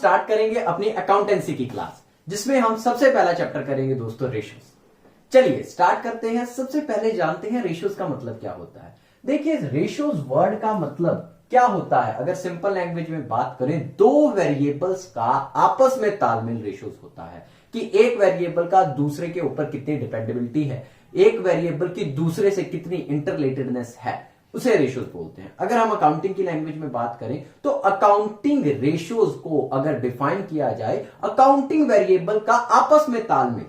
Start करेंगे अपनी accountancy की क्लास, जिसमें हम सबसे पहला चैप्टर करेंगे दोस्तों रेशियोज। चलिए स्टार्ट करते हैं। सबसे पहले जानते हैं रेशियोज का मतलब क्या होता है। देखिए रेशियोज वर्ड का मतलब क्या होता है, अगर सिंपल लैंग्वेज में बात करें, दो वेरिएबल्स का आपस में तालमेल रेशियोज होता है कि एक वेरिएबल का दूसरे के ऊपर कितनी डिपेंडेबिलिटी है, एक वेरिएबल की दूसरे से कितनी इंटररिलेटेडनेस है, उसे रेशियोज बोलते हैं। अगर हम अकाउंटिंग की लैंग्वेज में बात करें तो अकाउंटिंग रेशियोज को अगर डिफाइन किया जाए, अकाउंटिंग वेरिएबल का आपस में तालमेल,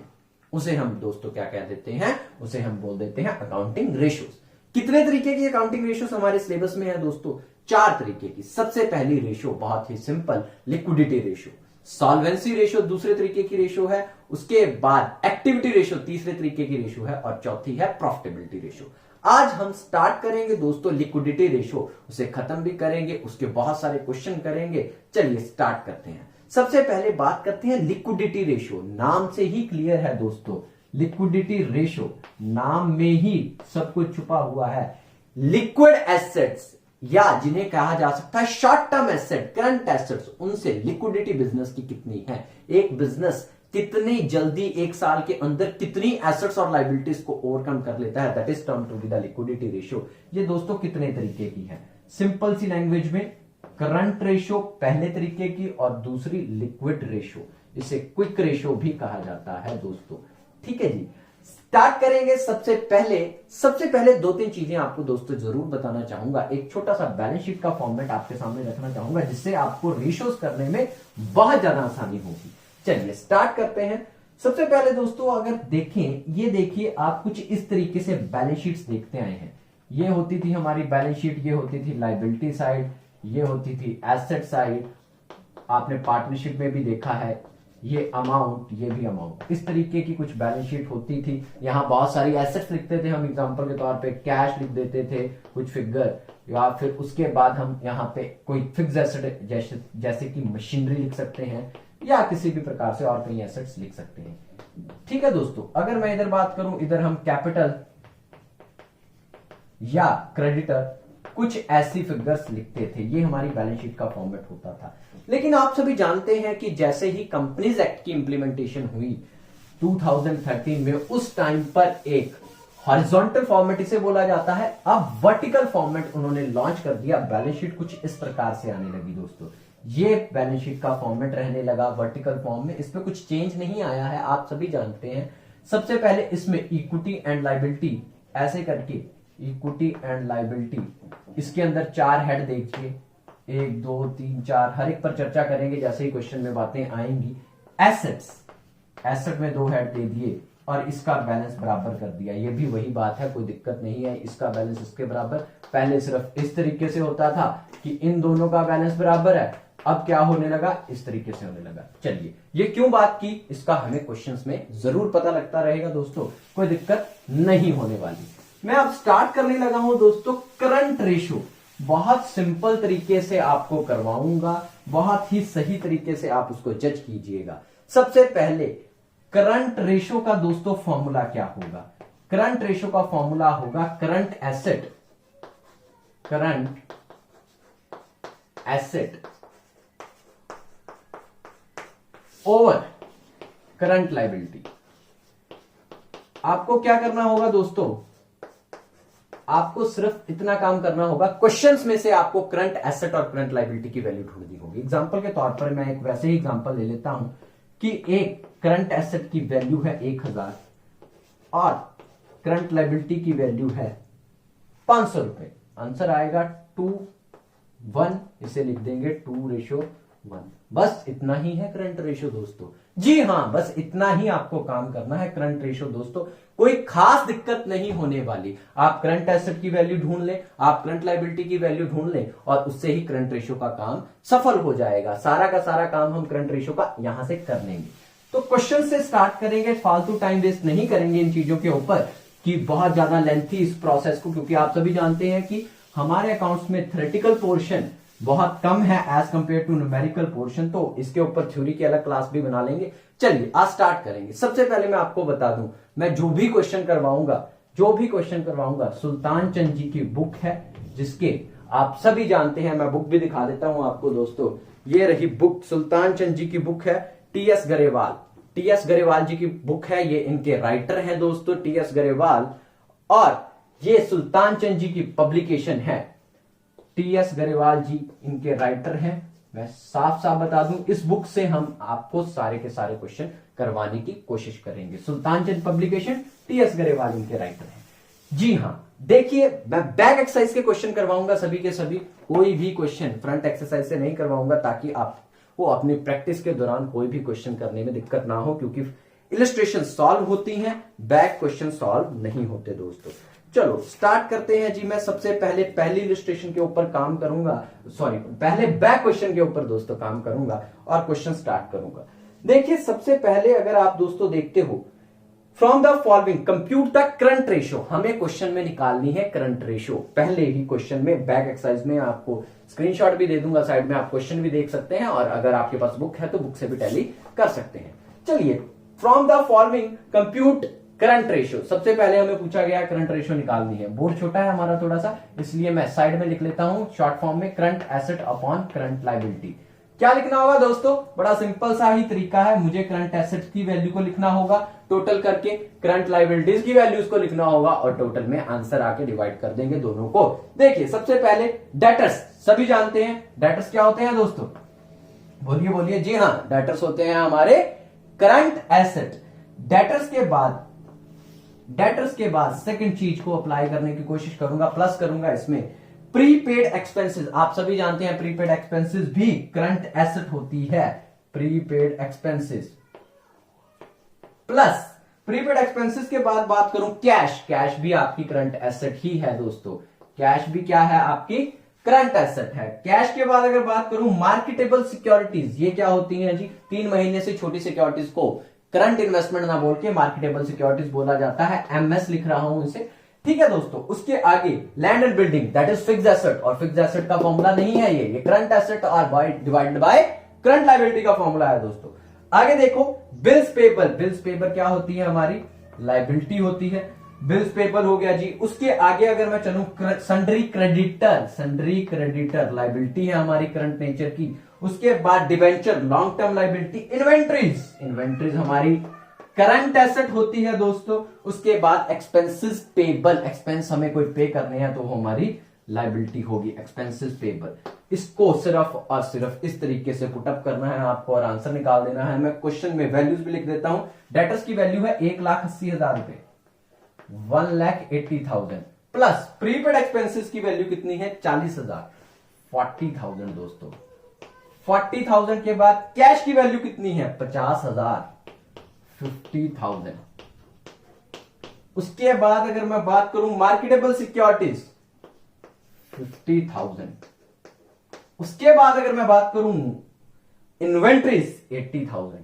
उसे हम दोस्तों क्या कह देते हैं, उसे हम बोल देते हैं अकाउंटिंग रेशियोज। कितने तरीके की अकाउंटिंग रेशियोज हमारे सिलेबस में है दोस्तों? 4 तरीके की। सबसे पहली रेशियो बहुत ही simple, liquidity ratio. Solvency ratio दूसरे तरीके की रेशियो है। उसके बाद एक्टिविटी रेशियो तीसरे तरीके की रेशियो है, और चौथी है प्रॉफिटेबिलिटी रेशियो। आज हम स्टार्ट करेंगे दोस्तों लिक्विडिटी रेशियो, उसे खत्म भी करेंगे, उसके बहुत सारे क्वेश्चन करेंगे। चलिए स्टार्ट करते हैं। सबसे पहले बात करते हैं लिक्विडिटी रेशियो। नाम से ही क्लियर है दोस्तों, लिक्विडिटी रेशियो, नाम में ही सब कुछ छुपा हुआ है। लिक्विड एसेट्स या जिन्हें कहा जा सकता है short term asset, current assets, उनसे लिक्विडिटी बिजनेस की कितनी है, एक बिजनेस कितनी जल्दी एक साल के अंदर कितनी एसेट्स और लायबिलिटीज को ओवरकम कर लेता है, that is term to be the liquidity ratio. ये दोस्तों कितने तरीके की है? सिंपल सी लैंग्वेज में करंट रेशियो पहले तरीके की, और दूसरी लिक्विड रेशियो, इसे क्विक रेशियो भी कहा जाता है दोस्तों। ठीक है जी, स्टार्ट करेंगे। सबसे पहले 2-3 चीजें आपको दोस्तों जरूर बताना चाहूंगा। एक छोटा सा बैलेंस शीट का फॉर्मेट आपके सामने रखना चाहूंगा, जिससे आपको रेशियोज करने में बहुत ज्यादा आसानी होगी। चलिए स्टार्ट करते हैं। सबसे पहले दोस्तों अगर देखें, ये देखिए आप कुछ इस तरीके से बैलेंस शीट्स देखते आए हैं। ये होती थी हमारी बैलेंस शीट, ये होती थी लायबिलिटी साइड, ये होती थी एसेट साइड। आपने पार्टनरशिप में भी देखा है, ये अमाउंट, ये भी अमाउंट। इस तरीके की कुछ बैलेंस शीट होती थी। यहां बहुत सारी एसेट्स लिखते थे हम, एग्जांपल के तौर पे कैश लिख देते थे, कुछ फिगर, या फिर उसके बाद हम यहाँ पे कोई फिक्स एसेट जैसे कि मशीनरी लिख सकते हैं, या किसी भी प्रकार से और कई एसेट्स लिख सकते हैं। ठीक है दोस्तों, अगर मैं इधर बात करूं, इधर हम कैपिटल या क्रेडिटर, कुछ ऐसी फिगर्स लिखते थे। ये हमारी बैलेंस शीट का फॉर्मेट होता था। लेकिन आप सभी जानते हैं कि जैसे ही कंपनीज एक्ट की इंप्लीमेंटेशन हुई 2013 में, उस टाइम पर एक हॉरिजॉन्टल फॉर्मेट इसे बोला जाता है, अब वर्टिकल फॉर्मेट उन्होंने लॉन्च कर दिया। बैलेंस शीट कुछ इस प्रकार से आने लगी दोस्तों। ये बैलेंस शीट का फॉर्मेट रहने लगा वर्टिकल फॉर्म में, इसमें कुछ चेंज नहीं आया है, आप सभी जानते हैं। सबसे पहले इसमें इक्विटी एंड लायबिलिटी ऐसे करके, इक्विटी एंड लायबिलिटी, इसके अंदर 4 हेड देखिए, 1 2 3 4, हर एक पर चर्चा करेंगे जैसे ही क्वेश्चन में बातें आएंगी। एसेट्स, एसेट में 2 हेड दे दिए और इसका बैलेंस बराबर कर दिया। ये भी वही बात है, कोई दिक्कत नहीं है, इसका बैलेंस इसके बराबर। पहले सिर्फ इस तरीके से होता था कि इन दोनों का बैलेंस बराबर है, अब क्या होने लगा, इस तरीके से होने लगा। चलिए ये क्यों बात की, इसका हमें क्वेश्चंस में जरूर पता लगता रहेगा दोस्तों, कोई दिक्कत नहीं होने वाली। मैं अब स्टार्ट करने लगा हूं दोस्तों करंट रेशियो। बहुत सिंपल तरीके से आपको करवाऊंगा, बहुत ही सही तरीके से आप उसको जज कीजिएगा। सबसे पहले करंट रेशियो का दोस्तों फॉर्मूला क्या होगा? करंट रेशियो का फॉर्मूला होगा current asset over current liability. आपको क्या करना होगा दोस्तों, आपको सिर्फ इतना काम करना होगा, क्वेश्चंस में से आपको करंट एसेट और करंट लायबिलिटी की वैल्यू ढूंढनी होगी। एग्जांपल के तौर पर मैं एक वैसे ही एग्जांपल ले लेता हूं कि एक करंट एसेट की वैल्यू है 1000 और करंट लायबिलिटी की वैल्यू है 500 रुपए। आंसर आएगा 2:1, इसे लिख देंगे 2:1। बस इतना ही है करंट रेशियो दोस्तों। जी हां, बस इतना ही आपको काम करना है करंट रेशियो दोस्तों, कोई खास दिक्कत नहीं होने वाली। आप करंट एसेट की वैल्यू ढूंढ लें, आप करंट लायबिलिटी की वैल्यू ढूंढ लें, और उससे ही करंट रेशियो का काम सफल हो जाएगा। सारा का सारा काम हम करंट रेशियो का यहां से कर लेंगे। तो क्वेश्चन से स्टार्ट करेंगे, फालतू टाइम वेस्ट नहीं करेंगे इन चीजों के ऊपर कि बहुत ज्यादा लेंथी इस प्रोसेस को, क्योंकि आप सभी जानते हैं कि हमारे अकाउंट्स में थ्योरेटिकल पोर्शन बहुत कम है as compare to numerical portion, तो इसके ऊपर थ्योरी की अलग क्लास भी बना लेंगे। चलिए आज स्टार्ट करेंगे। सबसे पहले मैं आपको बता दूं, मैं जो भी क्वेश्चन करवाऊंगा सुल्तान चंद जी की बुक है, जिसके आप सभी जानते हैं, मैं बुक भी दिखा देता हूं आपको दोस्तों, ये रही बुक, सुल्तान चंद जी की बुक है, टीएस गरेवाल, टीएस गरेवाल जी की बुक है, ये इनके राइटर हैं दोस्तों टीएस गरेवाल, और ये सुल्तान चंद जी की पब्लिकेशन है, टीएस गरेवाल जी इनके राइटर हैं। मैं साफ साफ बता दूं, इस बुक से हम आपको सारे के सारे क्वेश्चन करवाने की कोशिश करेंगे। सुल्तान चंद पब्लिकेशन, टीएस गरेवाल इनके राइटर हैं। जी हां, देखिए मैं बैक एक्सरसाइज के क्वेश्चन करवाऊंगा सभी के सभी, कोई भी क्वेश्चन फ्रंट एक्सरसाइज से नहीं करवाऊंगा, ताकि आपको अपनी प्रैक्टिस के दौरान कोई भी क्वेश्चन करने में दिक्कत ना हो, क्योंकि इलस्ट्रेशन सॉल्व होती हैं, बैक क्वेश्चन सॉल्व नहीं होते दोस्तों। चलो स्टार्ट करते हैं जी। मैं सबसे पहले पहली इलस्ट्रेशन के ऊपर काम करूंगा, सॉरी पहले बैक क्वेश्चन के ऊपर दोस्तों काम करूंगा और क्वेश्चन स्टार्ट करूंगा। देखिए सबसे पहले अगर आप दोस्तों देखते हो, from the following compute the current ratio, हमें क्वेश्चन में निकालनी है करंट रेशियो। पहले ही क्वेश्चन में बैक एक्सरसाइज में आपको स्क्रीनशॉट भी दे दूंगा, साइड में आप क्वेश्चन भी देख सकते हैं, और अगर आपके पास बुक है तो बुक से भी टैली कर सकते हैं। चलिए, from the following compute current ratio, सबसे पहले हमें पूछा गया करंट रेशियो निकालनी है। बोर्ड छोटा है हमारा थोड़ा सा, इसलिए मैं साइड में लिख लेता हूं शॉर्ट फॉर्म में, current asset upon current liability. क्या लिखना होगा दोस्तों? बड़ा सिंपल सा ही तरीका है, मुझे करंट एसेट्स की वैल्यू को लिखना होगा टोटल करके, करंट लायबिलिटीज की वैल्यूज को लिखना होगा, और टोटल में आंसर आके डिवाइड कर देंगे दोनों को। देखिए सबसे पहले डेटर्स, सभी जानते हैं डेटर्स क्या होते हैं दोस्तों, बोलिए बोलिए। जी हाँ, डेटर्स होते हैं हमारे करंट एसेट। डेटर्स के बाद सेकंड चीज को अप्लाई करने की कोशिश करूंगा, प्लस करूंगा इसमें प्रीपेड एक्सपेंसेस। आप सभी जानते हैं प्रीपेड एक्सपेंसेस भी करंट एसेट होती है, prepaid expenses plus prepaid expenses के बाद बात करूं कैश, कैश भी आपकी करंट एसेट ही है दोस्तों, कैश भी क्या है आपकी करंट एसेट है। कैश के बाद अगर बात करूं मार्केटेबल सिक्योरिटीज, ये क्या होती हैं जी? 3 महीने से छोटी सिक्योरिटीज को करंट इन्वेस्टमेंट ना बोल के मार्केटेबल सिक्योरिटीज बोला जाता है, एमएस लिख रहा हूं इसे, ठीक है दोस्तों। उसके आगे land and building, that is fixed asset, और फिक्स्ड एसेट का फॉर्मूला नहीं है ये करंट एसेट और डिवाइडेड बाय करंट लायबिलिटी का फॉर्मूला है दोस्तों। आगे देखो बिल्स पेबल, बिल्स पेबल क्या होती है? हमारी लायबिलिटी होती है, बिल्स पेबल हो गया जी। उसके आगे अगर मैं चलूं sundry creditor, sundry creditor liability है हमारी करंट नेचर की। उसके बाद debenture, long term liability. Inventories, inventories हमारी करंट एसेट होती है दोस्तों। उसके बाद एक्सपेंसेस पेबल, एक्सपेंस हमें कोई पे करने हैं तो हमारी लायबिलिटी होगी एक्सपेंसेस पेबल। इसको सिर्फ और सिर्फ इस तरीके से पुटअप करना है आपको और आंसर निकाल देना है। मैं क्वेश्चन में वैल्यूज भी लिख देता हूं। डेटर्स की वैल्यू है 1,80,000 रुपए, 1,80,000 प्लस प्रीपेड एक्सपेंसेस की वैल्यू कितनी है? 40,000, 40,000 दोस्तों। 40,000 के बाद कैश की वैल्यू कितनी है? 50,000, 50,000। उसके बाद अगर मैं बात करूं मार्केटेबल सिक्योरिटीज, 50,000। उसके बाद अगर मैं बात करूं inventories, 80,000,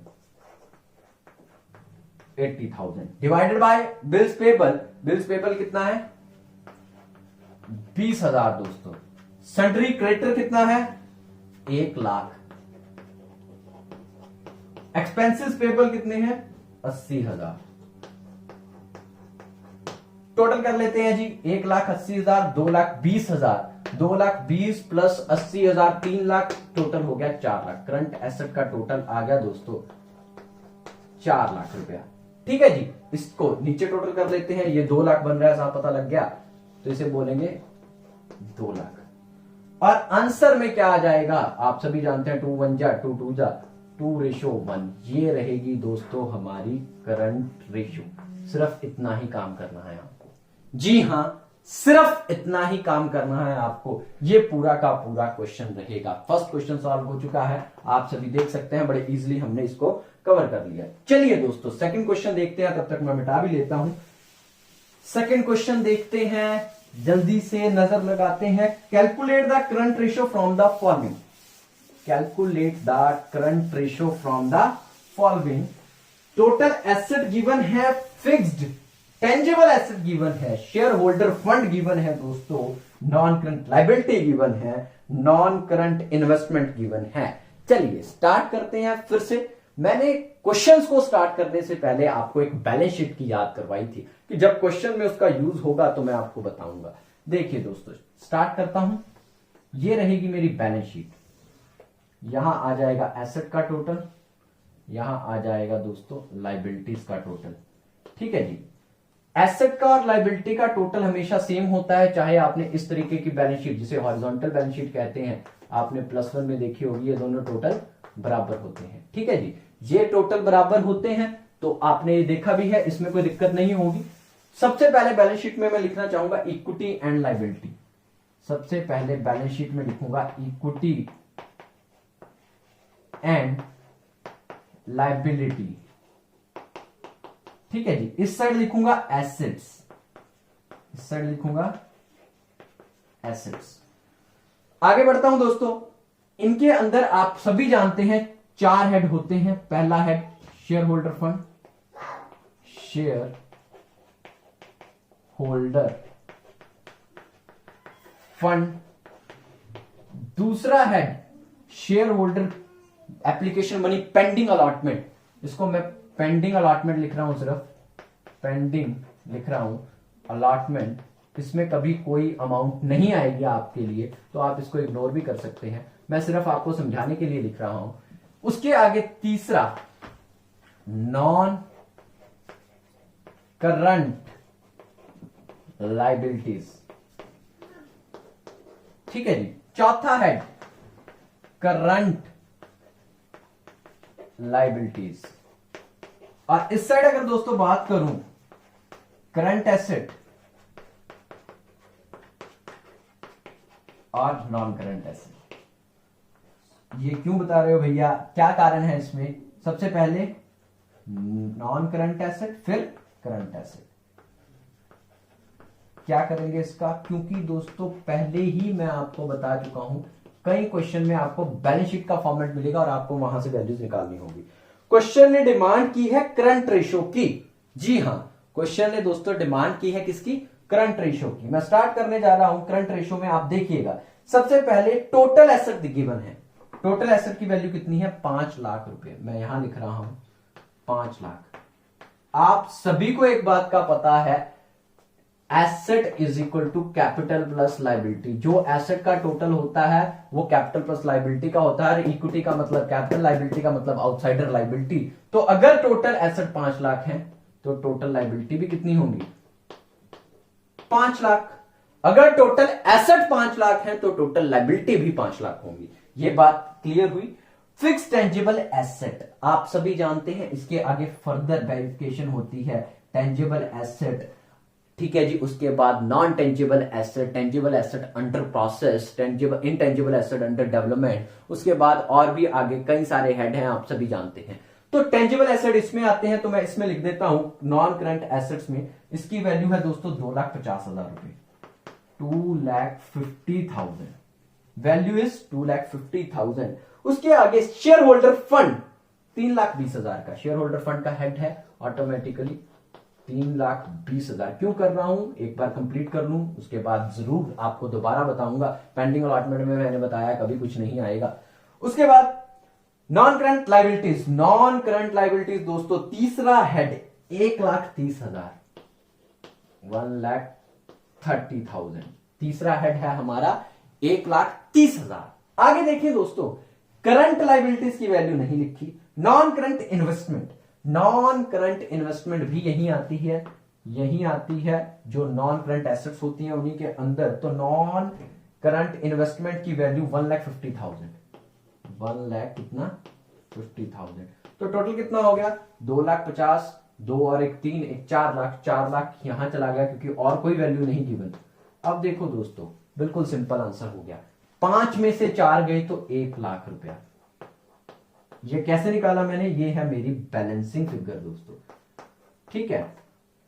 80,000 divided by bills payable, bills payable कितना है? 20,000 दोस्तों। सन्ड्री क्रेडिटर कितना है? 1,00,000। एक्सपेंसेस पेबल कितने हैं? 80,000। टोटल कर लेते हैं जी, 1,80,000, 2,20,000, 2,20,000 प्लस 80,000, 3,00,000, टोटल हो गया 4,00,000। करंट एसेट का टोटल आ गया दोस्तों 4,00,000 रुपया, ठीक है जी। इसको नीचे टोटल कर लेते हैं, ये 2,00,000 बन रहा है, साफ पता लग गया, तो इसे बोलेंगे 2,00,000। और आंसर में क्या आ जाएगा? आप सभी जानते हैं 2 1 जा 2 2 जा 2:1, ये रहेगी दोस्तों हमारी करंट रेशियो। सिर्फ इतना ही काम करना है आपको, जी हां, सिर्फ इतना ही काम करना है आपको। ये पूरा का पूरा क्वेश्चन रहेगा। फर्स्ट क्वेश्चन सॉल्व हो चुका है, आप सभी देख सकते हैं, बड़े इजीली हमने इसको कवर कर लिया। चलिए दोस्तों सेकंड क्वेश्चन देखते हैं, तब तक मैं मिटा भी लेता हूं। सेकंड क्वेश्चन देखते हैं, जल्दी से नजर लगाते हैं। Calculate the current ratio from the following, calculate the current ratio from the following. Total asset given है, फिक्स्ड टेंजिबल एसेट गिवन है, शेयर होल्डर फंड गिवन है दोस्तों, नॉन करंट लायबिलिटी गिवन है, नॉन करंट इन्वेस्टमेंट गिवन है। चलिए start करते हैं फिर से। मैंने क्वेश्चंस को स्टार्ट करने से पहले आपको एक बैलेंस शीट की याद करवाई थी कि जब क्वेश्चन में उसका यूज होगा तो मैं आपको बताऊंगा। देखिए दोस्तों स्टार्ट करता हूं, ये रहेगी मेरी बैलेंस शीट। यहां आ जाएगा एसेट का टोटल, यहां आ जाएगा दोस्तों लाइबिलिटीज का टोटल। ठीक है जी, एसेट का और लाइबिलिटी का टोटल हमेशा सेम होता है, चाहे आपने इस तरीके की बैलेंस शीट जिसे हॉरिजॉन्टल बैलेंस शीट कहते हैं आपने +1 में देखी होगी, ये दोनों टोटल बराबर होते हैं। ठीक है जी, ये टोटल बराबर होते हैं तो आपने ये देखा भी है, इसमें कोई दिक्कत नहीं होगी। सबसे पहले बैलेंस शीट में मैं लिखना चाहूंगा इक्विटी एंड लाइबिलिटी। सबसे पहले बैलेंस शीट में लिखूंगा इक्विटी एंड लाइबिलिटी। ठीक है जी, इस साइड लिखूंगा एसेट्स, इस साइड लिखूंगा एसेट्स। आगे बढ़ता हूं दोस्तों, इनके अंदर आप सभी जानते हैं 4 हेड होते हैं। पहला head share holder fund, share holder fund. दूसरा है share holder application money pending allotment, इसको मैं पेंडिंग अलॉटमेंट लिख रहा हूं, सिर्फ पेंडिंग लिख रहा हूं, अलॉटमेंट। इसमें कभी कोई अमाउंट नहीं आएगी आपके लिए, तो आप इसको इग्नोर भी कर सकते हैं, मैं सिर्फ आपको समझाने के लिए लिख रहा हूं। उसके आगे तीसरा नॉन करंट लाइबिलिटीज। ठीक है जी, चौथा है करंट लाइबिलिटीज। और इस साइड अगर दोस्तों बात करूं करंट एसेट और नॉन करंट एसेट। ये क्यों बता रहे हो भैया, क्या कारण है इसमें? सबसे पहले नॉन करंट एसेट, फिर करंट एसेट। क्या करेंगे इसका? क्योंकि दोस्तों पहले ही मैं आपको बता चुका हूं, कई क्वेश्चन में आपको बैलेंस शीट का फॉर्मेट मिलेगा और आपको वहां से वैल्यूज निकालनी होगी। क्वेश्चन ने डिमांड की है करंट रेशो की। जी हां, क्वेश्चन ने दोस्तों डिमांड की है किसकी? करंट रेशो की। मैं स्टार्ट करने जा रहा हूं करंट रेशो में। आप देखिएगा, सबसे पहले टोटल एसेट गिवन है। टोटल एसेट की वैल्यू कितनी है? 5 लाख रुपए। मैं यहां लिख रहा हूं 5 लाख। आप सभी को एक बात का पता है, asset is equal to capital plus liability. जो एसेट का टोटल होता है वो कैपिटल प्लस लाइबिलिटी का होता है। इक्विटी का मतलब कैपिटल, लाइबिलिटी का मतलब आउटसाइडर लाइबिलिटी। तो अगर टोटल एसेट 5 लाख है तो टोटल लाइबिलिटी भी कितनी होंगी? 5 लाख। अगर टोटल एसेट 5 लाख है तो टोटल लाइबिलिटी भी 5 लाख होंगी। ये बात क्लियर हुई। फिक्स टेंजिबल एसेट आप सभी जानते हैं, इसके आगे फर्दर वेरिफिकेशन होती है टेंजिबल एसेट। ठीक है जी, उसके बाद non tangible asset, tangible asset under process, tangible intangible asset under development. उसके बाद और भी आगे कई सारे हेड हैं, आप सभी जानते हैं। तो टेंजिबल एसेट इसमें आते हैं, तो मैं इसमें लिख देता हूं नॉन करंट एसेट्स में इसकी वैल्यू है दोस्तों 2,50,000 रुपए। 2,50,000 वैल्यू इज 2,50,000। उसके आगे शेयर होल्डर फंड 3,20,000 का शेयर होल्डर फंड का हेड है ऑटोमेटिकली 3,20,000। क्यों कर रहा हूं, एक बार कंप्लीट कर लूं, उसके बाद जरूर आपको दोबारा बताऊंगा। पेंडिंग अलॉटमेंट में मैंने बताया कभी कुछ नहीं आएगा। उसके बाद non current liabilities. Non current liabilities दोस्तों तीसरा हेड 1,30,000, 1,30,000 तीसरा हेड है हमारा 1,30,000। आगे देखिए दोस्तों, करंट लाइबिलिटीज की वैल्यू नहीं लिखी। Non current investment, non current investment भी यहीं आती है, यहीं आती है। जो नॉन करंट एसेट्स होती हैं उन्हीं के अंदर। तो नॉन करंट इन्वेस्टमेंट की वैल्यू 1,50,000, 1 लाख कितना? 50,000। तो टोटल कितना हो गया? 2,50,000, 2 और 1 3, 1 4 लाख। 4 लाख यहां चला गया क्योंकि और कोई वैल्यू नहीं गिवन। अब देखो दोस्तों, बिल्कुल सिंपल आंसर हो गया। 5 में से 4 गए तो 1 लाख रुपया। ये कैसे निकाला मैंने? ये है मेरी बैलेंसिंग फिगर दोस्तों। ठीक है,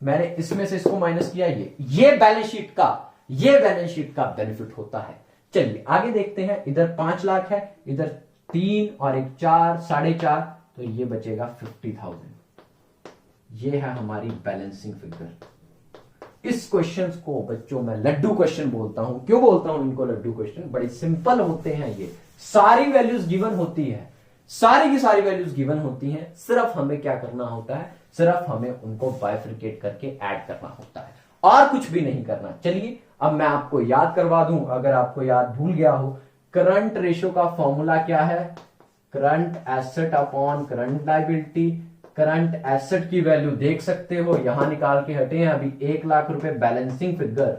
मैंने इसमें से इसको माइनस किया। ये बैलेंस शीट का, ये बैलेंस शीट का बेनिफिट होता है। चलिए आगे देखते हैं। इधर 5 लाख है, इधर 3 और 1 4, 4.5, तो ये बचेगा 50,000। ये है हमारी बैलेंसिंग फिगर। इस क्वेश्चन को बच्चों मैं लड्डू क्वेश्चन बोलता हूं। क्यों बोलता हूं इनको लड्डू क्वेश्चन? बड़े सिंपल होते हैं ये। सारी वैल्यूज गिवन होती है, सारी की सारी वैल्यूज गिवन होती हैं। सिर्फ हमें क्या करना होता है? सिर्फ हमें उनको बाइफरकेट करके ऐड करना होता है, और कुछ भी नहीं करना। चलिए अब मैं आपको याद करवा दूं, अगर आपको याद भूल गया हो। करंट रेशियो का फॉर्मूला क्या है? Current asset upon current liability. Current asset की वैल्यू देख सकते हो, यहां निकाल के हटे हैं अभी 1,00,000 रुपए बैलेंसिंग फिगर।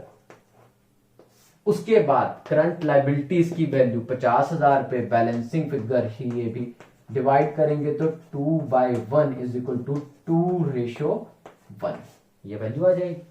उसके बाद करंट लायबिलिटीज की वैल्यू 50,000 रुपए बैलेंसिंग फिगर ही, ये भी डिवाइड करेंगे तो 2/1 इज इक्वल टू 2:1, ये वैल्यू आ जाएगी।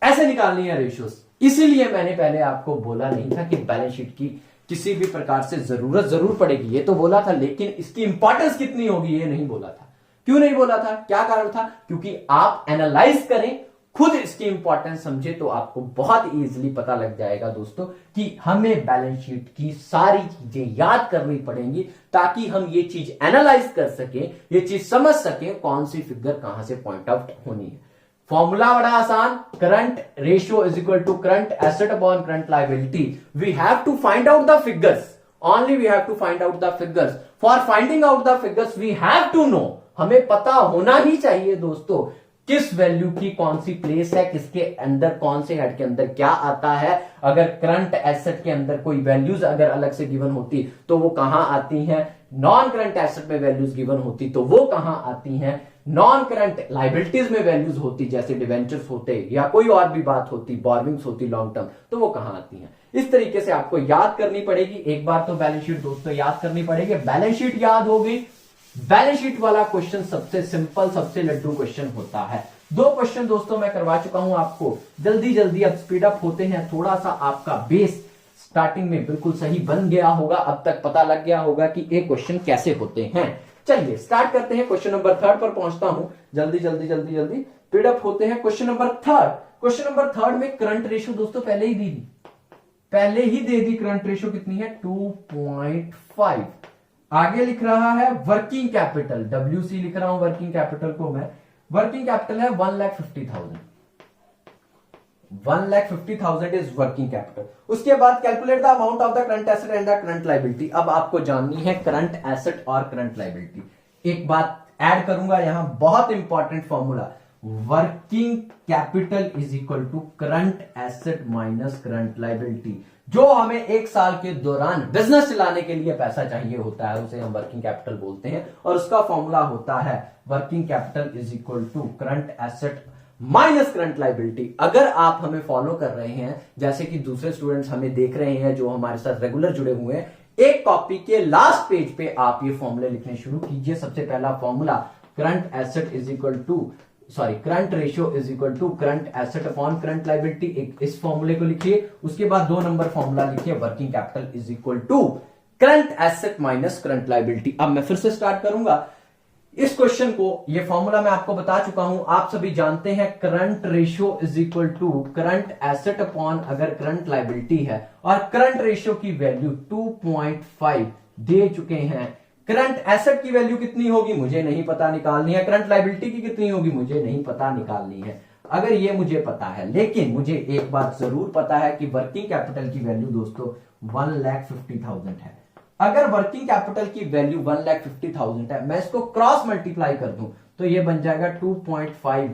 ऐसे निकालनी है रेशियोज। इसीलिए मैंने पहले आपको बोला नहीं था कि बैलेंस शीट की किसी भी प्रकार से जरूरत जरूर पड़ेगी, ये तो बोला था, लेकिन इसकी इंपॉर्टेंस कितनी होगी ये नहीं बोला था। क्यों नहीं बोला था? क्या कारण था? क्योंकि आप एनालाइज करें, खुद इसकी इंपॉर्टेंस समझे, तो आपको बहुत इजीली पता लग जाएगा दोस्तों कि हमें बैलेंस शीट की सारी चीजें याद करनी पड़ेंगी, ताकि हम ये चीज एनालाइज कर सकें, ये चीज समझ सकें कौन सी फिगर कहां से पॉइंट आउट होनी है। फॉर्मूला बड़ा आसान, current ratio is equal to current asset upon current liability. We have to find out the figures, only we have to find out the figures. For finding out the figures we have to know, हमें पता होना ही चाहिए दोस्तों किस value की कौन सी place है, किसके अंदर कौन से हेड के अंदर क्या आता है। अगर करंट एसेट के अंदर कोई वैल्यूज अगर अलग से गिवन होती तो वो कहां आती हैं, नॉन करंट एसेट में वैल्यूज गिवन होती तो वो कहां आती हैं, नॉन करंट लायबिलिटीज में वैल्यूज होती जैसे डिवेंचर्स होते या कोई और भी बात होती, बॉर्विंग्स होती लॉन्ग टर्म, तो वो कहां आती हैं। इस तरीके से आपको याद करनी पड़ेगी। एक बार तो बैलेंस शीट दोस्तों याद करनी पड़ेगी। बैलेंस शीट याद हो गई। बैलेंस शीट वाला क्वेश्चन सबसे सिंपल, सबसे लड्डू क्वेश्चन होता है। 2 क्वेश्चन दोस्तों मैं करवा चुका हूं आपको, जल्दी जल्दी अब स्पीड अप होते हैं। थोड़ा सा आपका बेस स्टार्टिंग में बिल्कुल सही बन गया होगा, अब तक पता लग गया होगा कि ये क्वेश्चन कैसे होते हैं। चलिए स्टार्ट करते हैं। क्वेश्चन नंबर 3 पर पहुंचता हूं, जल्दी जल्दी जल्दी जल्दी स्पीड अप होते हैं। क्वेश्चन नंबर 3, क्वेश्चन नंबर 3 में करंट रेशियो दोस्तों पहले ही दे दी। करंट रेशियो कितनी है? 2.5। आगे लिख रहा है वर्किंग कैपिटल, WC लिख रहा हूं वर्किंग कैपिटल को मैं। वर्किंग कैपिटल है 1,50,000। 1,50,000 इज वर्किंग कैपिटल। उसके बाद calculate the amount of the current asset and the current liability. अब आपको जाननी है करंट एसेट और करंट लायबिलिटी। एक बात ऐड करूंगा यहां, बहुत important formula, working capital is equal to current asset minus current liability. जो हमें 1 साल के दौरान बिजनेस चलाने के लिए पैसा चाहिए होता है उसे हम वर्किंग कैपिटल बोलते हैं, और उसका फॉर्मूला होता है working capital is equal to current asset minus current liability. अगर आप हमें फॉलो कर रहे हैं, जैसे कि दूसरे स्टूडेंट्स हमें देख रहे हैं जो हमारे साथ रेगुलर जुड़े हुए हैं, एक कॉपी के लास्ट पेज पे आप ये फॉर्मूले लिखने शुरू कीजिए। सबसे पहला formula current asset is equal to current ratio is equal to current asset upon current liability, एक इस फॉर्मूले को लिखिए। उसके बाद 2 नंबर फॉर्मूला लिखिए working capital is equal to current asset minus current liability. अब मैं फिर से स्टार्ट करूंगा इस क्वेश्चन को। ये फॉर्मूला मैं आपको बता चुका हूं, आप सभी जानते हैं। Current ratio is equal to current asset upon अगर करंट लायबिलिटी है, और करंट रेशियो की वैल्यू 2.5 दे चुके हैं। करंट एसेट की वैल्यू कितनी होगी मुझे नहीं पता, निकालनी है। करंट लायबिलिटी की कितनी होगी मुझे नहीं पता, निकालनी है। अगर ये मुझे पता है, लेकिन मुझे एक बात जरूर पता है कि वर्किंग कैपिटल की वैल्यू दोस्तों 1,50,000 है। अगर वर्किंग कैपिटल की वैल्यू 1,50,000 है, मैं इसको क्रॉस मल्टीप्लाई कर दूं तो ये बन जाएगा 2.5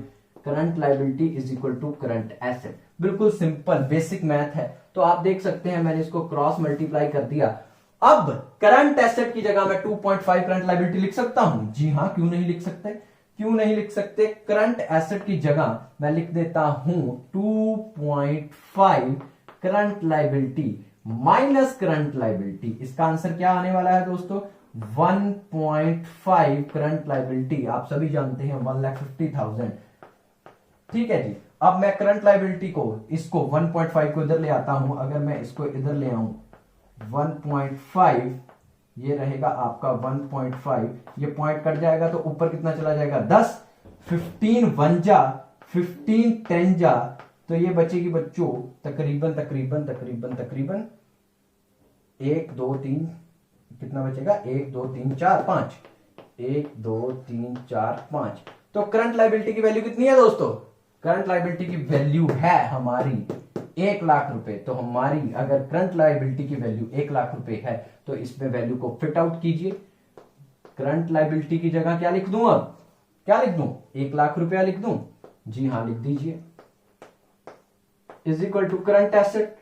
current liability is equal to current asset. बिल्कुल सिंपल बेसिक मैथ है। तो आप देख सकते हैं मैंने इसको क्रॉस मल्टीप्लाई कर दिया। अब करंट एसेट की जगह मैं 2.5 करंट लायबिलिटी लिख सकता हूं। जी हां, क्यों नहीं लिख सकते? क्यों नहीं लिख सकते? करंट एसेट की जगह मैं लिख देता हूं 2.5 current liability minus current liability. इसका आंसर क्या आने वाला है दोस्तों? 1.5 करंट लायबिलिटी। आप सभी जानते हैं 1,50,000। ठीक है जी। अब मैं करंट लायबिलिटी को, इसको 1.5 को इधर ले आता हूं। अगर मैं इसको इधर ले आऊं 1.5, ये रहेगा आपका 1.5, ये पॉइंट कट जाएगा तो ऊपर कितना चला जाएगा 10, 15 1 जा, 15 10 जा, तो ये बचेगी बच्चों तकरीबन 1 2 3, कितना बचेगा 1 2 3 4 5, 1 2 3 4 5। तो करंट लायबिलिटी की वैल्यू कितनी है दोस्तों? करंट लायबिलिटी की वैल्यू है हमारी 1,00,000 रुपए। तो हमारी अगर करंट लायबिलिटी की वैल्यू 1,00,000 रुपए है तो इसमें वैल्यू को फिट आउट कीजिए। करंट लायबिलिटी की जगह क्या लिख दूं? अब क्या लिख दूं? 1,00,000 रुपया लिख दूं? जी हां, लिख दीजिए। Is equal to current asset.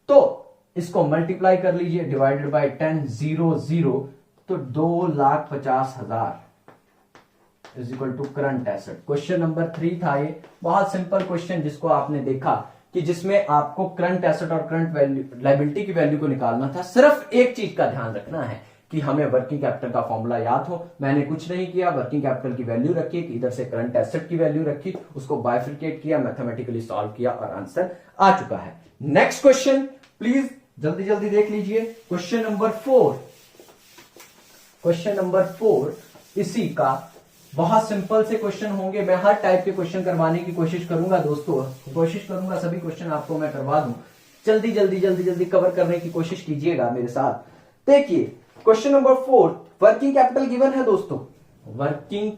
तो इसको मल्टीप्लाई कर लीजिए, डिवाइडेड बाय 10, 0 0, तो 2,50,000 is equal to current asset. Question number 3 था ये, बहुत सिंपल क्वेश्चन जिसको आपने देखा कि जिसमें आपको करंट एसेट और करंट वैल्यू लायबिलिटी की वैल्यू को निकालना था। सिर्फ एक चीज का ध्यान रखना है कि हमें वर्किंग कैपिटल का फॉर्मूला याद हो। मैंने कुछ नहीं किया, वर्किंग कैपिटल की वैल्यू रखी, इधर से करंट एसेट की वैल्यू रखी, उसको बाइफिकेट किया, मैथमेटिकली सॉल्व किया और आंसर आ चुका है। नेक्स्ट क्वेश्चन प्लीज जल्दी जल्दी देख लीजिए। क्वेश्चन नंबर 4, क्वेश्चन नंबर 4 इसी का बहुत सिंपल से क्वेश्चन होंगे। मैं हर टाइप के क्वेश्चन करवाने की कोशिश करूंगा दोस्तों, कोशिश करूंगा सभी क्वेश्चन आपको मैं करवा दूं। जल्दी जल्दी जल्दी जल्दी कवर करने की कोशिश कीजिएगा मेरे साथ। देखिए question number 4, working capital given है दोस्तों। वर्किंग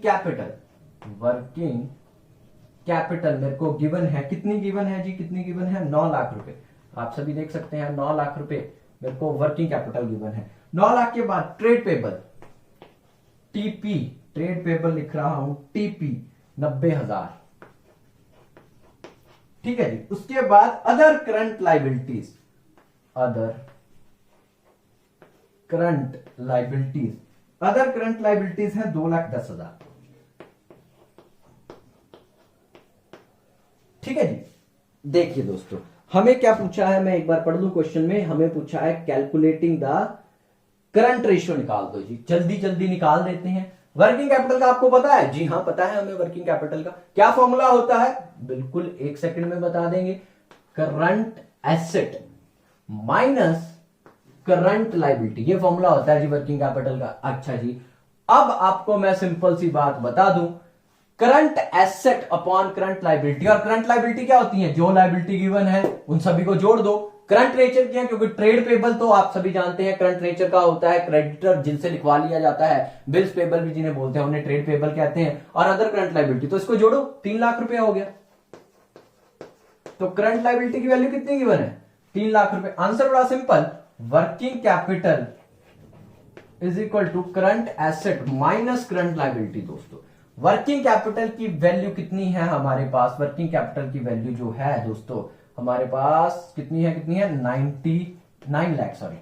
कैपिटल मेरे को गिवन है। कितनी गिवन है जी, कितनी गिवन है? 9 लाख रुपए। आप सभी देख सकते हैं 9 लाख रुपए मेरे को वर्किंग कैपिटल गिवन है। 9 लाख के बाद trade payable, TP, trade payable लिख रहा हूं, टीपी 90,000। ठीक है जी। उसके बाद other current liabilities, other current liabilities है 2,10,000। ठीक है जी। देखिए दोस्तों हमें क्या पूछा है, मैं एक बार पढ़ लूं क्वेश्चन में। हमें पूछा है कैलकुलेटिंग द करंट रेशियो निकाल दो जी। जल्दी जल्दी निकाल देते हैं। वर्किंग कैपिटल का आपको पता है? जी हाँ पता है हमें। वर्किंग कैपिटल का क्या फॉर्मूला होता है? बिल्कुल 1 सेकंड में बता देंगे। Current asset minus current liability, ये फॉर्मूला होता है जी वर्किंग कैपिटल का। अच्छा जी, अब आपको मैं सिंपल सी बात बता दूं, current asset upon current liability. और करंट लायबिलिटी क्या होती है? जो लायबिलिटी गिवन है उन सभी को जोड़ दो। करंट नेचर क्या है? क्योंकि ट्रेड पेबल तो आप सभी जानते हैं करंट नेचर का होता है, क्रेडिटर जिनसे लिखवा लिया जाता है, बिल्स पेबल भी जिन्हें बोलते हैं उन्हें ट्रेड पेबल कहते हैं, और अदर करंट लायबिलिटी, तो इसको जोड़ो 3 लाख रुपए हो गया। तो करंट लायबिलिटी की वैल्यू कितनी गिवन है? 3 लाख रुपए। आंसर बड़ा simple, working capital is equal to current asset minus current liability. दोस्तों वर्किंग कैपिटल की वैल्यू कितनी है हमारे पास? वर्किंग कैपिटल की वैल्यू जो है दोस्तों हमारे पास कितनी है? 9 lakh, sorry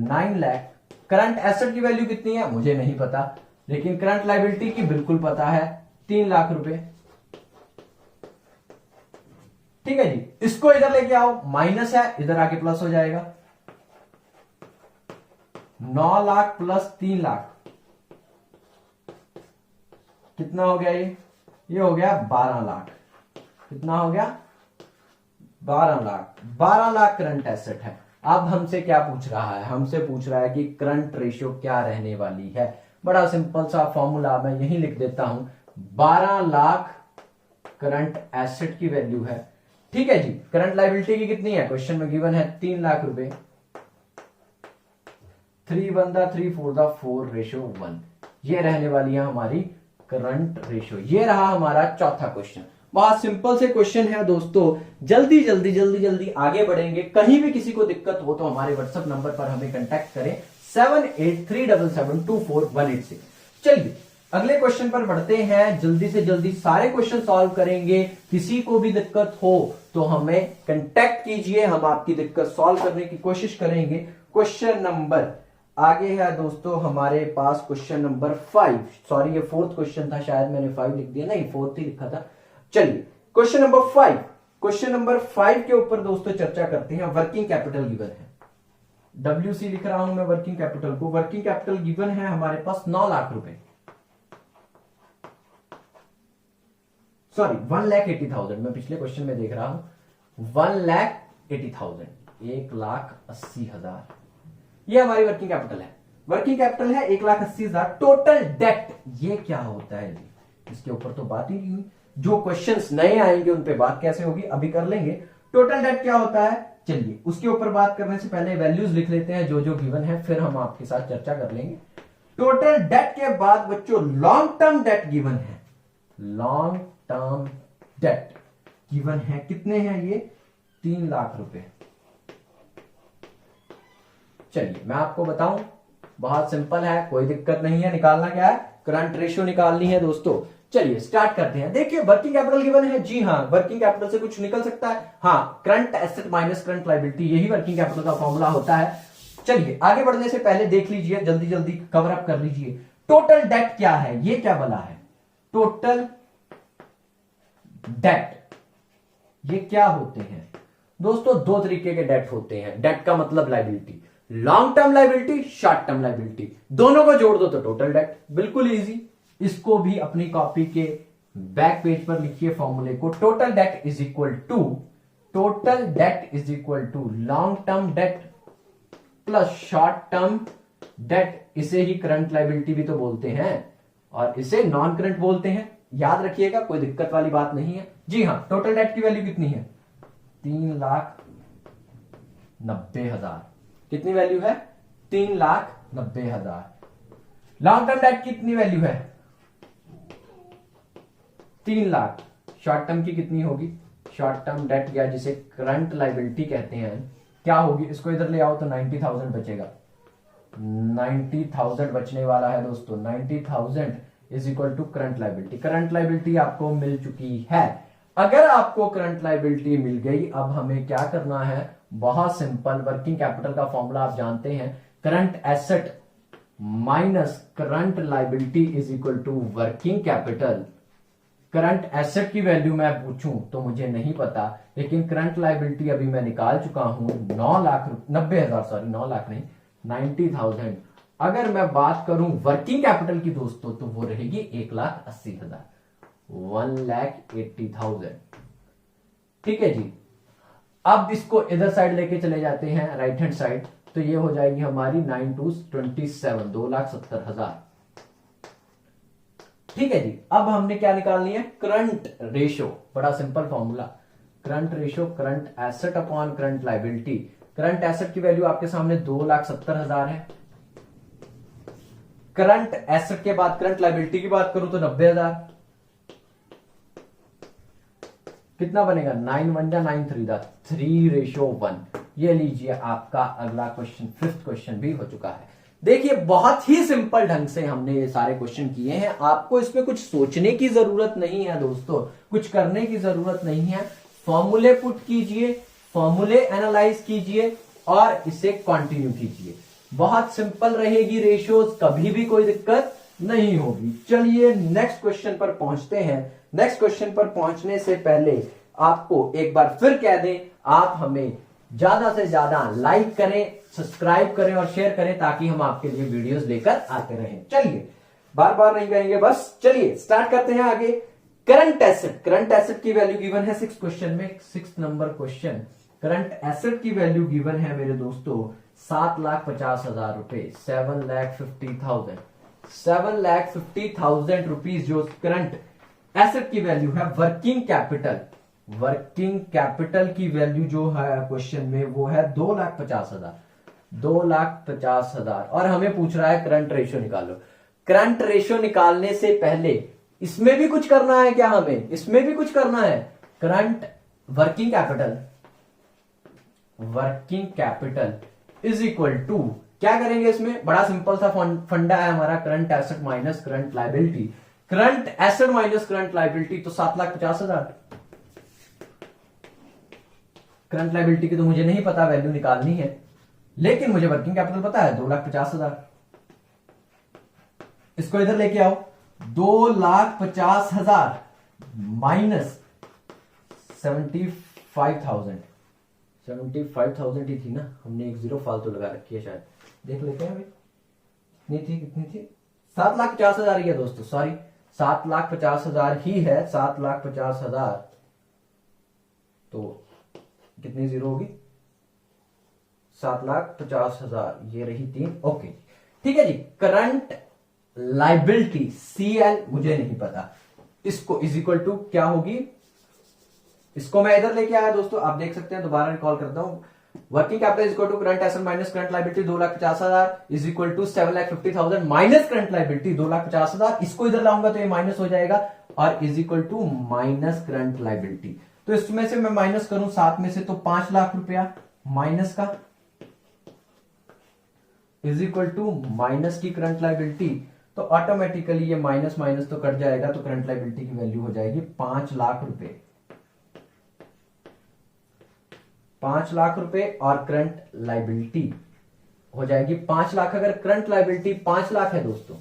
9 lakh. Current asset की वैल्यू कितनी है मुझे नहीं पता, लेकिन करंट लायबिलिटी की बिल्कुल पता है, 3 लाख रुपए। ठीक है जी। इसको इधर लेके आओ, माइनस है इधर आके प्लस हो जाएगा। 9 लाख प्लस 3 लाख कितना हो गया? ये हो गया 12 लाख। कितना हो गया? 12 लाख। 12 लाख करंट एसेट है। अब हमसे क्या पूछ रहा है? हमसे पूछ रहा है कि करंट रेशियो क्या रहने वाली है। बड़ा सिंपल सा फॉर्मूला मैं यही लिख देता हूं, 12 लाख करंट एसेट की वैल्यू है। ठीक है जी। करंट लायबिलिटी की कितनी है? क्वेश्चन में गिवन है 3 लाख रुपए। 3 1 3 4 4 रेशियो 1, ये रहने वाली है हमारी करंट रेशियो। ये रहा हमारा चौथा क्वेश्चन। बहुत सिंपल से क्वेश्चन है दोस्तों। जल्दी जल्दी जल्दी जल्दी आगे बढ़ेंगे। कहीं भी किसी को दिक्कत हो तो हमारे व्हाट्सएप नंबर पर हमें कांटेक्ट करें 7837724186। चलिए अगले क्वेश्चन पर बढ़ते हैं। जल्दी से जल्दी सारे क्वेश्चन सॉल्व करेंगे। किसी को भी दिक्कत हो तो हमें कांटेक्ट कीजिए, हम आपकी दिक्कत सॉल्व करने की कोशिश करेंगे। क्वेश्चन नंबर आगे है दोस्तों हमारे पास, क्वेश्चन नंबर 5। सॉरी ये 4th क्वेश्चन था, शायद मैंने 5 लिख दिया, नहीं 4th ही लिखा था। चलिए क्वेश्चन नंबर 5, क्वेश्चन नंबर 5 के ऊपर दोस्तों चर्चा करते हैं। वर्किंग कैपिटल गिवन है, WC लिख रहा हूं मैं वर्किंग कैपिटल को। वर्किंग कैपिटल गिवन है हमारे पास 9 लाख रुपए, सॉरी 1,80,000। मैं पिछले क्वेश्चन में देख रहा हूं 1,80,000, 1,80,000 ये हमारी वर्किंग कैपिटल है। वर्किंग कैपिटल है 1,80,000। टोटल डेट ये क्या होता है जी? इसके ऊपर तो बात ही नहीं हुई। जो क्वेश्चंस नए आएंगे उन पे बात कैसे होगी अभी कर लेंगे। टोटल डेट क्या होता है चलिए उसके ऊपर बात करने से पहले वैल्यूज लिख लेते हैं जो जो गिवन है, फिर हम आपके साथ चर्चा कर लेंगे। टोटल डेट के बाद बच्चों लॉन्ग टर्म डेट गिवन है। लॉन्ग टर्म डेट गिवन है, कितने हैं ये? 3 लाख रुपए। चलिए मैं आपको बताऊं, बहुत सिंपल है, कोई दिक्कत नहीं है। निकालना क्या है? करंट रेशियो निकालनी है दोस्तों। चलिए स्टार्ट करते हैं। देखिए वर्किंग कैपिटल गिवन है, जी हाँ वर्किंग कैपिटल से कुछ निकल सकता है, हाँ current asset minus current liability, यही वर्किंग कैपिटल का फॉर्मूला होता है। चलिए आगे बढ़ने से पहले देख लीजिए, जल्दी जल्दी कवर अप कर लीजिए, टोटल डेट क्या है, ये क्या बोला है, टोटल डेट, ये क्या होते हैं दोस्तों, दो तरीके के डेट होते हैं। डेट का मतलब liability, long term liability, short term liability, दोनों को जोड़ दो तो टोटल डेट, बिल्कुल इजी। इसको भी अपनी कॉपी के बैक पेज पर लिखिए फॉर्मूले को, total debt is equal to long term debt plus short term debt, इसे ही करंट लायबिलिटी भी तो बोलते हैं और इसे नॉन करंट बोलते हैं, याद रखिएगा, कोई दिक्कत वाली बात नहीं है। जी हाँ, टोटल डेट की वैल्यू कितनी है, 3,90,000, कितनी वैल्यू है, 3,90,000। लॉन्ग टर्म डेट की कितनी वैल्यू है, 3 लाख। शॉर्ट टर्म की कितनी होगी, शॉर्ट टर्म डेट या जिसे करंट लायबिलिटी कहते हैं, क्या होगी, इसको इधर ले आओ तो 90,000 बचेगा, 90,000 बचने वाला है दोस्तों। 90,000 is equal to current liability. Current liability आपको मिल चुकी है। अगर आपको करंट लायबिलिटी मिल गई, अब हमें क्या करना है, बहुत सिंपल, वर्किंग कैपिटल का फॉर्मूला आप जानते हैं, current asset minus current liability is equal to working capital. Current asset की वैल्यू मैं पूछूं तो मुझे नहीं पता, लेकिन करंट लायबिलिटी अभी मैं निकाल चुका हूं, 9,90,000, सॉरी 9 लाख नहीं, 90,000। अगर मैं बात करूं वर्किंग कैपिटल की दोस्तों तो वो रहेगी 1,80,000, 1,80,000। ठीक है जी। अब इसको इधर साइड लेके चले जाते हैं, राइट हैंड साइड, तो ये हो जाएगी हमारी 9 2 27, 2,70,000। ठीक है जी। अब हमने क्या निकालनी है, करंट रेशो, बड़ा simple formula, current ratio, current asset upon current liability. Current asset की वैल्यू आपके सामने 2,70,000 है, करंट एसेट के बाद करंट लायबिलिटी की बात करूं तो 90,000, कितना बनेगा, 9 1 जा 9 3 जा 3:1। ये लीजिए आपका अगला क्वेश्चन, 5th क्वेश्चन भी हो चुका है। देखिए बहुत ही सिंपल ढंग से हमने ये सारे क्वेश्चन किए हैं, आपको इसमें कुछ सोचने की जरूरत नहीं है दोस्तों, कुछ करने की जरूरत नहीं है। फॉर्मूले पुट कीजिए, फॉर्मूले एनालाइज कीजिए और इसे कंटिन्यू कीजिए, बहुत सिंपल रहेगी रेशियोज, कभी भी कोई दिक्कत नहीं होगी। चलिए नेक्स्ट क्वेश्चन पर पहुंचते हैं। नेक्स्ट क्वेश्चन पर पहुंचने से पहले आपको एक बार फिर कह दें, आप हमें ज्यादा से ज्यादा लाइक करें, सब्सक्राइब करें और शेयर करें, ताकि हम आपके लिए वीडियोस लेकर आते रहें। चलिए बार बार नहीं कहेंगे, बस चलिए स्टार्ट करते हैं आगे। करंट एसेट, करंट एसेट की वैल्यू गिवन है 6th क्वेश्चन में, 6th number question. Current asset की वैल्यू गिवन है मेरे दोस्तों 7,50,000 रुपए, 7,50,000, 7,50,000 रुपीज जो करंट एसेट की वैल्यू है। वर्किंग कैपिटल, वर्किंग कैपिटल की वैल्यू जो है क्वेश्चन में वो है 2,50,000, 2,50,000 और हमें पूछ रहा है करंट रेशियो निकालो। करंट रेशियो निकालने से पहले इसमें भी कुछ करना है क्या, हमें इसमें भी कुछ करना है। Current working capital, working capital is equal to, क्या करेंगे इसमें, बड़ा सिंपल सा फंडा है हमारा, current asset minus current liability. Current asset minus current liability तो 7,50,000, करंट लायबिलिटी की तो मुझे नहीं पता, वैल्यू निकालनी है, लेकिन मुझे वर्किंग कैपिटल पता है 2,50,000। इसको इधर लेके आओ, 2,50,000 माइनस 75,000, 75,000 ही थी ना, हमने एक 0 फालतू लगा रखी है शायद, देख लेते हैं भाई, कितनी थी, कितनी थी, 7,50,000 ही है दोस्तों, सॉरी 7,50,000 ही है, 7,50,000 तो कितनी 0 होगी, 7,50,000, ये रही 3, ओके ठीक है जी। करंट लायबिलिटी CL मुझे नहीं पता, इसको इज इक्वल टू क्या होगी, इसको मैं इधर लेके आया दोस्तों, आप देख सकते हैं, दोबारा रिकॉल करता हूं। Working capital is equal to current asset minus current liability 2,50,000 is equal to 7,50,000 minus current liability 2,50,000, इसको इधर लाऊंगा तो ये माइनस हो जाएगा, और is equal to minus current liability. तो इसमें से मैं माइनस करूं 7 में से तो 5 लाख रुपया माइनस का, इज इक्वल टू माइनस की करंट लायबिलिटी, तो ऑटोमेटिकली ये माइनस माइनस तो कट जाएगा, तो करंट लायबिलिटी की वैल्यू हो जाएगी 5 लाख रुपए। 5 लाख रुपए और करंट लायबिलिटी हो जाएगी 5 लाख। अगर करंट लायबिलिटी 5 लाख है दोस्तों,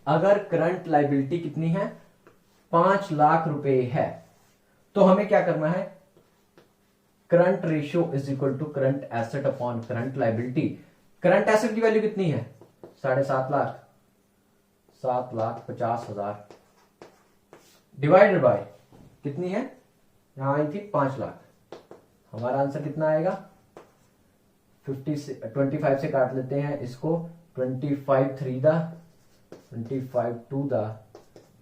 अगर करंट लायबिलिटी कितनी है 5 लाख रुपए है, तो हमें क्या करना है, current ratio is equal to current asset upon current liability. Current asset की वैल्यू कितनी है 7.5 लाख, 7,50,000 डिवाइडेड बाय कितनी है, यहां आई थी 5 लाख। हमारा आंसर कितना आएगा 25 से काट लेते हैं इसको, 25 3 दा 25 2 दा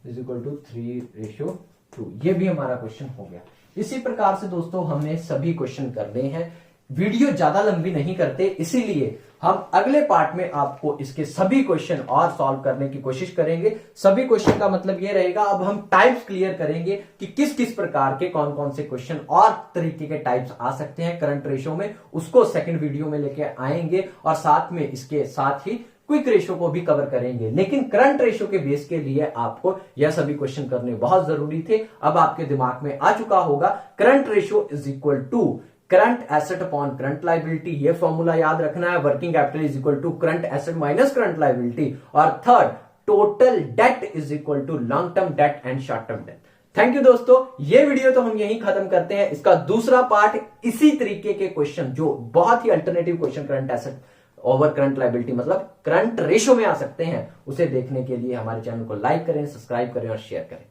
इज इक्वल टू 3:2। ये भी हमारा क्वेश्चन हो गया। इसी प्रकार से दोस्तों हमने सभी क्वेश्चन करने हैं। वीडियो ज्यादा लंबी नहीं करते, इसीलिए हम अगले पार्ट में आपको इसके सभी क्वेश्चन और सॉल्व करने की कोशिश करेंगे। सभी क्वेश्चन का मतलब ये रहेगा, अब हम टाइप्स क्लियर करेंगे कि किस किस प्रकार के कौन कौन से क्वेश्चन और तरीके के टाइप्स आ सकते हैं करंट रेशियो में, उसको सेकंड वीडियो में लेके आएंगे और साथ में इसके साथ ही क्विक रेशियो को भी कवर करेंगे। लेकिन करंट रेशियो के बेस के लिए आपको यह सभी क्वेश्चन करने बहुत जरूरी थे। अब आपके दिमाग में आ चुका होगा current ratio is equal to current asset upon current liability, ये फॉर्मूला याद रखना है। Working capital is equal to current asset minus current liability, और third total debt is equal to long term debt and short term debt. Thank you दोस्तों, ये video तो हम यहीं खत्म करते हैं। इसका दूसरा पार्ट इसी तरीके के क्वेश्चन, जो बहुत ही alternative question current asset over current liability मतलब करंट रेशियो में आ सकते हैं, उसे देखने के लिए हमारे चैनल को लाइक करें, सब्सक्राइब करें और शेयर करें।